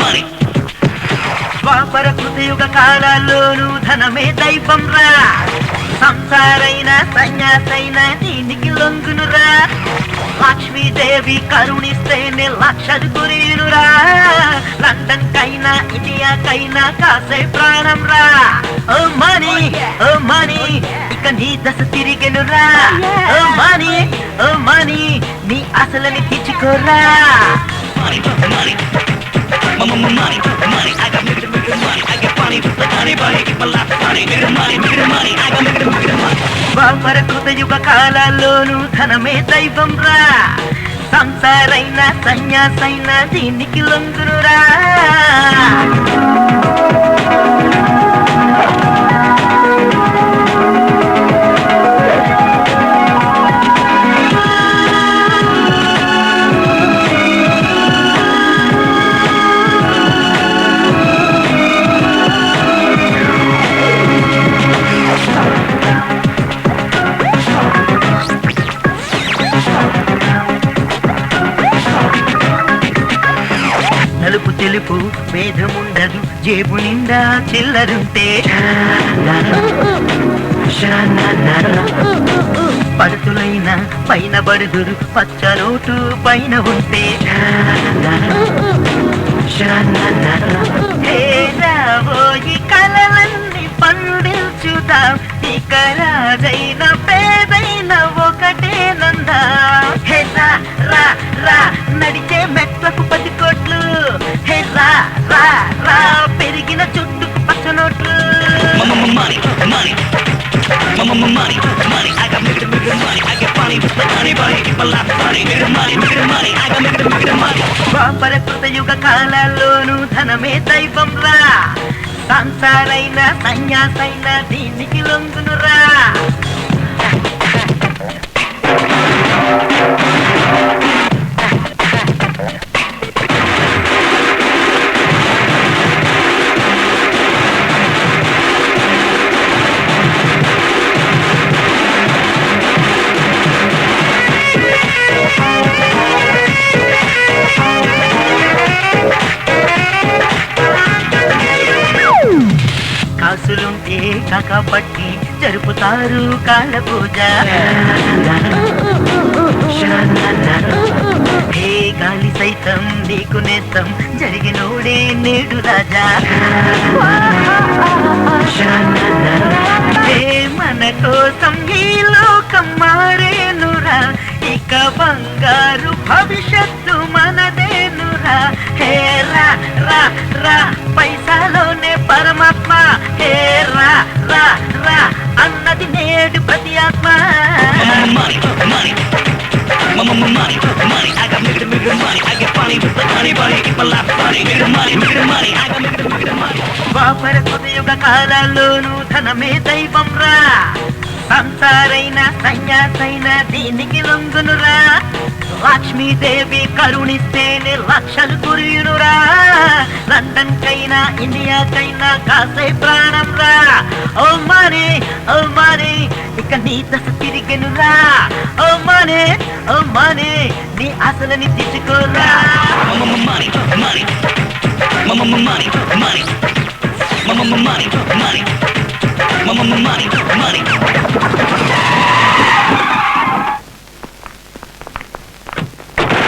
money. ద్వాపర కృతయుగ కాలాల్లోనూ ధనమే దైవం రా. సంసారైన సన్యాసైన దీనికి లొంగునురా. లక్ష్మీదేవి కరుణిస్తేనే లక్షలు కురీనురా. లండన్ కైనా ఇండియాకైనా కాసే ప్రాణం రా. ఓ మనీ ఓ మనీ ఇక నీ దశ తిరిగెనురా. ఓ మనీ ఓ మనీ నీ అసలని తీర్చుకోరా. Money, money, money, money. I got money. I get money with the money, money, keep my life money, money, money. I got money. ద్వాపర కృతయుగ కాలాల్లోనూ ధనమే దైవం రా. సంసారైన సన్యాసైన దీనికి లొంగునురా. నలుపు తెలుపు భేదముండదు జేబు నిండా చిల్లరుంటే. పడుతులైన పైన బడుదురు పచ్చ నోటు పైన ఉంటే. ఈ కలలన్నీ పండించుదాం ఇక రాజైన పేదైన ఒకటే నందా. హే రా రా రా నడిచే మెట్లకు 10 కోట్లు. హే రా రా రా పెరిగిన చుట్టుకు పచ్చ నోట్లు. Money, money, money, money. I got money. I get money with the money, money, keep my life money, money. I got money. ద్వాపర కృతయుగ కాలాల్లోనూ ధనమే దైవం రా. సంసారైన సన్యాసైన దీనికి లొంగునురా. కాసులుంటే కాకపట్టి జరుపుతారు కాళ్ళ పూజ. హే గాలి సైతం నీకు నేస్తం జరిగినోడే నేడు రాజా. హే మన కోసం ఈ లోకం మారేనురా. ఇక బంగారు భవిష్యత్తు మనదేనురా. హే రా రా రా పైసాలోనే పరమాత్మ. హే రా రా రా అన్నది నేడు ప్రతి ఆత్మ. Money, money, money, money. I got money. I get money with the money, money, keep my life money, money. I got money. ద్వాపర కృతయుగ కాలాల్లోనూ ధనమే దైవం రా. సంసారైన సన్యాసైన దీనికి లొంగునురా. లక్ష్మీదేవి కరుణిస్తేనే లక్షలు కురియునురా. లండన్ కైనా ఇండియాకైనా కాసే ప్రాణం రా. ఓ మనీ ఇక నీ దశ తిరిగెనురా. ఓ మనీ నీ అసలని తీర్చుకోరా. Money, money, money, money. Money, money, money.